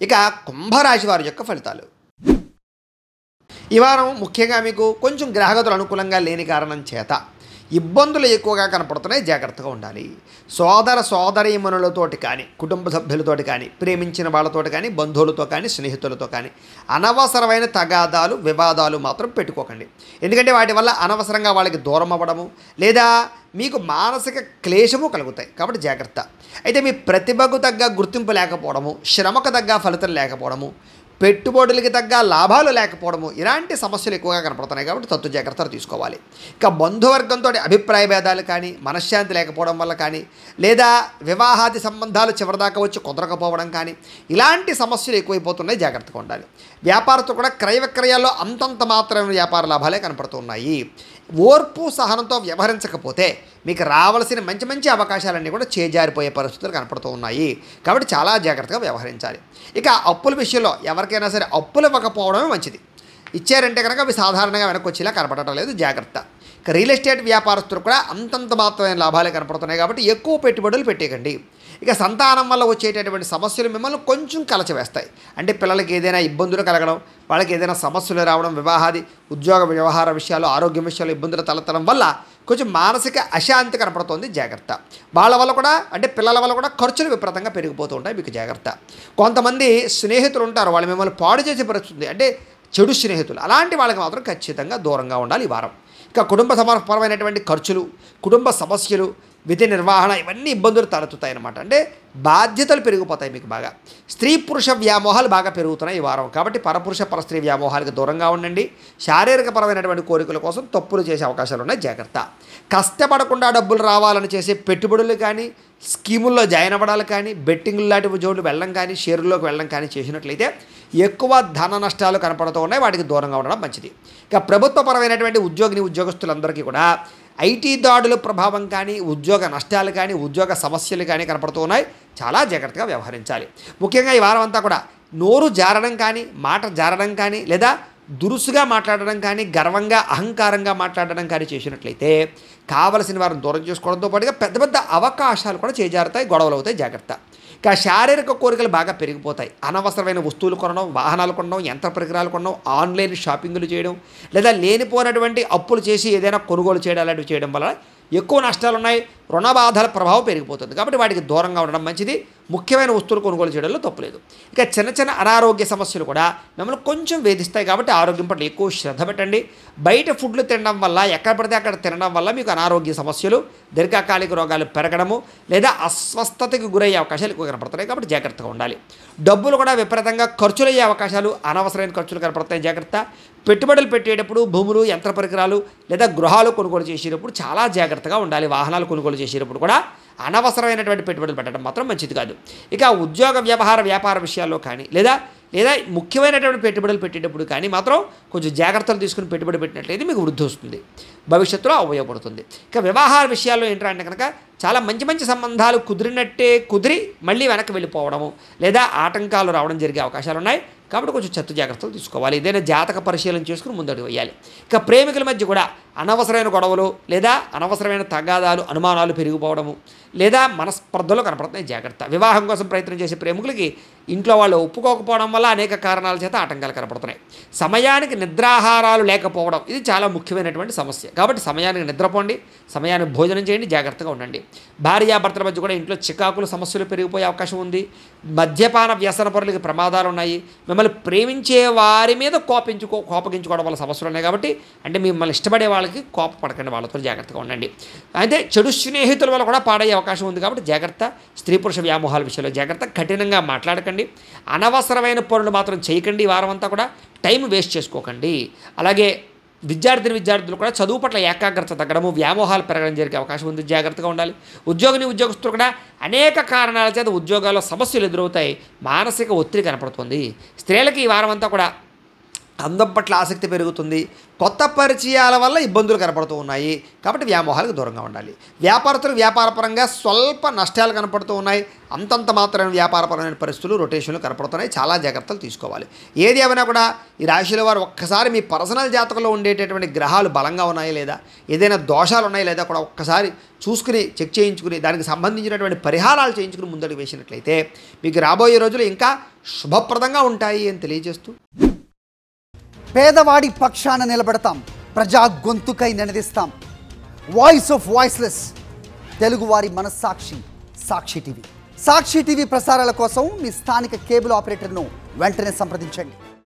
ఇక కుంభరాశి వారి యొక్క ఫలితాలు. ఈ వారం ముఖ్యంగా మీకు కొంచెం గ్రహగతులు అనుకూలంగా లేని కారణం చేత ఇబ్బందులు ఎక్కువగా కనపడుతున్నాయి, జాగ్రత్తగా ఉండాలి. సోదర సోదరీమణులతోటి కానీ, కుటుంబ సభ్యులతోటి కానీ, ప్రేమించిన వాళ్ళతోటి కానీ, బంధువులతో కానీ, స్నేహితులతో కానీ అనవసరమైన తగాదాలు వివాదాలు మాత్రం పెట్టుకోకండి. ఎందుకంటే వాటి వల్ల అనవసరంగా వాళ్ళకి దూరం అవ్వడము లేదా మీకు మానసిక క్లేశము కలుగుతాయి, కాబట్టి జాగ్రత్త. అయితే మీ ప్రతిభకు తగ్గ గుర్తింపు లేకపోవడము, శ్రమకు తగ్గ ఫలితం లేకపోవడము, పెట్టుబడులకి తగ్గ లాభాలు లేకపోవడము ఇలాంటి సమస్యలు ఎక్కువగా కనపడుతున్నాయి, కాబట్టి తత్తు జాగ్రత్తలు తీసుకోవాలి. ఇక బంధువర్గంతో అభిప్రాయ భేదాలు కానీ, మనశ్శాంతి లేకపోవడం వల్ల కానీ, లేదా వివాహాది సంబంధాలు చివరిదాకా వచ్చి కుదరకపోవడం కానీ ఇలాంటి సమస్యలు ఎక్కువైపోతున్నాయి, జాగ్రత్తగా ఉండాలి. వ్యాపారస్తులు కూడా క్రయ విక్రయాల్లో అంతంత మాత్రమే వ్యాపార లాభాలే కనపడుతున్నాయి. ఓర్పు సహనంతో వ్యవహరించకపోతే మీకు రావాల్సిన మంచి మంచి అవకాశాలన్నీ కూడా చేజారిపోయే పరిస్థితులు కనపడుతూ ఉన్నాయి, కాబట్టి చాలా జాగ్రత్తగా వ్యవహరించాలి. ఇక అప్పుల విషయంలో ఎవరికైనా సరే అప్పులు ఇవ్వకపోవడమే మంచిది. ఇచ్చారంటే కనుక అవి సాధారణంగా వెనక్కి వచ్చేలా కనపడటం లేదు, జాగ్రత్త. ఇక రియల్ ఎస్టేట్ వ్యాపారస్తులు కూడా అంతంత మాత్రమైన లాభాలే కనపడుతున్నాయి, కాబట్టి ఎక్కువ పెట్టుబడులు పెట్టేయకండి. ఇక సంతానం వల్ల వచ్చేటటువంటి సమస్యలు మిమ్మల్ని కొంచెం కలచవేస్తాయి. అంటే పిల్లలకి ఏదైనా ఇబ్బందులు కలగడం, వాళ్ళకి ఏదైనా సమస్యలు రావడం, వివాహాది ఉద్యోగ వ్యవహార విషయాలు, ఆరోగ్య విషయాలు ఇబ్బందులు తలెత్తడం వల్ల కొంచెం మానసిక అశాంతి కనపడుతుంది, జాగ్రత్త. వాళ్ళ వల్ల కూడా అంటే పిల్లల వల్ల కూడా ఖర్చులు విపరీతంగా పెరిగిపోతూ ఉంటాయి, మీకు జాగ్రత్త. కొంతమంది స్నేహితులు ఉంటారు, వాళ్ళు మిమ్మల్ని పాడు చేసే పరిస్థితుంది, అంటే చెడు స్నేహితులు, అలాంటి వాళ్ళకి మాత్రం ఖచ్చితంగా దూరంగా ఉండాలి ఈ వారం. ఇక కుటుంబ సమర్పరమైనటువంటి ఖర్చులు, కుటుంబ సమస్యలు, విధి నిర్వహణ ఇవన్నీ ఇబ్బందులు తలెత్తుతాయి అన్నమాట. అంటే బాధ్యతలు పెరిగిపోతాయి మీకు బాగా. స్త్రీ పురుష వ్యామోహాలు బాగా పెరుగుతున్నాయి ఈ వారం, కాబట్టి పరపురుష పరస్త్రీ వ్యామోహాలకు దూరంగా ఉండండి. శారీరకపరమైనటువంటి కోరికల కోసం తప్పులు చేసే అవకాశాలు ఉన్నాయి, జాగ్రత్త. కష్టపడకుండా డబ్బులు రావాలని చేసే పెట్టుబడులు కానీ, స్కీముల్లో జాయిన్ అవ్వడాలు కానీ, బెట్టింగ్లు లాంటి జోడ్లు వెళ్ళడం కానీ, షేర్లోకి వెళ్ళడం కానీ చేసినట్లయితే ఎక్కువ ధన నష్టాలు కనపడుతూ ఉన్నాయి, వాటికి దూరంగా ఉండడం మంచిది. ఇక ప్రభుత్వపరమైనటువంటి ఉద్యోగులందరికీ కూడా ఐటీ దాడుల ప్రభావం కానీ, ఉద్యోగ నష్టాలు కానీ, ఉద్యోగ సమస్యలు కానీ కనపడుతూ ఉన్నాయి, చాలా జాగ్రత్తగా వ్యవహరించాలి. ముఖ్యంగా ఈ వారం అంతా కూడా నోరు జారడం కానీ, మాట జారడం కానీ, లేదా దురుసుగా మాట్లాడడం కానీ, గర్వంగా అహంకారంగా మాట్లాడడం కానీ చేసినట్లయితే కావలసిన వారిని దూరం చేసుకోవడంతో పాటుగా పెద్ద పెద్ద అవకాశాలు కూడా చేజారుతాయి, గొడవలు అవుతాయి, జాగ్రత్త. ఇక శారీరక కోరికలు బాగా పెరిగిపోతాయి. అనవసరమైన వస్తువులు కొనడం, వాహనాలు కొనడం, యంత్ర పరికరాలు కొనడం, ఆన్లైన్ షాపింగ్లు చేయడం, లేదా లేనిపోయినటువంటి అప్పులు చేసి ఏదైనా కొనుగోలు చేయడం అలాంటివి చేయడం వల్ల ఎక్కువ నష్టాలు ఉన్నాయి, రుణ బాధల ప్రభావం పెరిగిపోతుంది, కాబట్టి వాటికి దూరంగా ఉండడం మంచిది. ముఖ్యమైన వస్తువులు కొనుగోలు చేయడంలో తప్పులేదు. ఇక చిన్న చిన్న అనారోగ్య సమస్యలు కూడా మిమ్మల్ని కొంచెం వేధిస్తాయి, కాబట్టి ఆరోగ్యం పట్ల ఎక్కువ శ్రద్ధ పెట్టండి. బయట ఫుడ్లు తినడం వల్ల, ఎక్కడ పడితే అక్కడ తినడం వల్ల మీకు అనారోగ్య సమస్యలు, దీర్ఘకాలిక రోగాలు పెరగడము లేదా అస్వస్థతకు గురయ్యే అవకాశాలు ఎక్కువ కనపడుతున్నాయి, కాబట్టి జాగ్రత్తగా ఉండాలి. డబ్బులు కూడా విపరీతంగా ఖర్చులయ్యే అవకాశాలు, అనవసరమైన ఖర్చులు కనపడతాయి, జాగ్రత్త. పెట్టుబడులు పెట్టేటప్పుడు భూములు, యంత్ర పరికరాలు లేదా గృహాలు కొనుగోలు చేసేటప్పుడు చాలా జాగ్రత్తగా ఉండాలి. వాహనాలు కొనుగోలు చేసేటప్పుడు కూడా అనవసరమైనటువంటి పెట్టుబడులు పెట్టడం మాత్రం మంచిది కాదు. ఇక ఉద్యోగ వ్యాపార విషయాల్లో కానీ, లేదా ముఖ్యమైనటువంటి పెట్టుబడులు పెట్టేటప్పుడు కానీ మాత్రం కొంచెం జాగ్రత్తలు తీసుకుని పెట్టుబడి పెట్టినట్లయితే మీకు వృద్ధి వస్తుంది, భవిష్యత్తులో ఉపయోగపడుతుంది. ఇక వ్యవహార విషయాల్లో ఏంటంటే కనుక చాలా మంచి మంచి సంబంధాలు కుదిరి మళ్ళీ వెనక్కి వెళ్ళిపోవడము లేదా ఆటంకాలు రావడం జరిగే అవకాశాలు ఉన్నాయి, కాబట్టి కొంచెం చెత్త జాగ్రత్తలు తీసుకోవాలి. ఏదైనా జాతక పరిశీలన చేసుకుని ముందడుగు వేయాలి. ఇక ప్రేమికుల మధ్య కూడా అనవసరమైన గొడవలు లేదా అనవసరమైన తగాదాలు, అనుమానాలు పెరిగిపోవడము లేదా మనస్పర్ధలు కనపడుతున్నాయి, జాగ్రత్త. వివాహం కోసం ప్రయత్నం చేసే ప్రేమికులకి ఇంట్లో వాళ్ళు ఒప్పుకోకపోవడం వల్ల అనేక కారణాల చేత ఆటంకాలు కనపడుతున్నాయి. సమయానికి నిద్రాహారాలు లేకపోవడం ఇది చాలా ముఖ్యమైనటువంటి సమస్య, కాబట్టి సమయానికి నిద్రపోండి, సమయానికి భోజనం చేయండి, జాగ్రత్తగా ఉండండి. భార్యాభర్తల మధ్య కూడా ఇంట్లో చికాకులు, సమస్యలు పెరిగిపోయే అవకాశం ఉంది. మద్యపాన వ్యసన పరులకి ప్రమాదాలు ఉన్నాయి. మిమ్మల్ని ప్రేమించే వారి మీద కోపగించుకోవడం వల్ల సమస్యలు ఉన్నాయి, కాబట్టి అంటే మిమ్మల్ని ఇష్టపడే వాళ్ళకి కోపపడకండి, వాళ్ళతో జాగ్రత్తగా ఉండండి. అయితే చెడు స్నేహితుల వల్ల కూడా పాడయ్యే అవకాశం ఉంది, కాబట్టి జాగ్రత్త. స్త్రీ పురుష వ్యామోహాల విషయంలో జాగ్రత్త. కఠినంగా మాట్లాడకండి, అనవసరమైన పనులు మాత్రం చేయకండి. ఈ వారం అంతా కూడా టైం వేస్ట్ చేసుకోకండి. అలాగే విద్యార్థులు కూడా చదువు పట్ల ఏకాగ్రత తగ్గడము, వ్యామోహాలు పెరగడం జరిగే అవకాశం ఉంది, జాగ్రత్తగా ఉండాలి. ఉద్యోగస్తులు కూడా అనేక కారణాల చేత ఉద్యోగాల్లో సమస్యలు ఎదురవుతాయి, మానసిక ఒత్తిడి కనపడుతుంది. స్త్రీలకి ఈ వారం అంతా కూడా అందం పట్ల ఆసక్తి పెరుగుతుంది. కొత్త పరిచయాల వల్ల ఇబ్బందులు కనపడుతూ ఉన్నాయి. కాబట్టి వ్యామోహాలకు దూరంగా ఉండాలి. వ్యాపారస్తులు వ్యాపారపరంగా స్వల్ప నష్టాలు కనపడుతూ ఉన్నాయి. అంతంత మాత్రమే వ్యాపారపరమైన పరిస్థితులు రొటేషన్లు కనపడుతున్నాయి. చాలా జాగ్రత్తలు తీసుకోవాలి. ఏది ఏమైనా కూడా ఈ రాశిలో వారు ఒక్కసారి మీ పర్సనల్ జాతకంలో ఉండేటటువంటి గ్రహాలు బలంగా ఉన్నాయి లేదా, ఏదైనా దోషాలు ఉన్నాయి లేదా కూడా ఒక్కసారి చూసుకుని చెక్ చేయించుకుని దానికి సంబంధించినటువంటి పరిహారాలు చేయించుకుని ముందడుగు వేసినట్లయితే మీకు రాబోయే రోజులు ఇంకా శుభప్రదంగా ఉంటాయి అని తెలియజేస్తూ, పేదవాడి పక్షాన నిలబడతాం, ప్రజా గొంతుకై నినదిస్తాం. వాయిస్ ఆఫ్ వాయిస్లెస్, తెలుగువారి మనస్సాక్షి, సాక్షి టీవీ. సాక్షి టీవీ ప్రసారాల కోసం మీ స్థానిక కేబుల్ ఆపరేటర్ను వెంటనే సంప్రదించండి.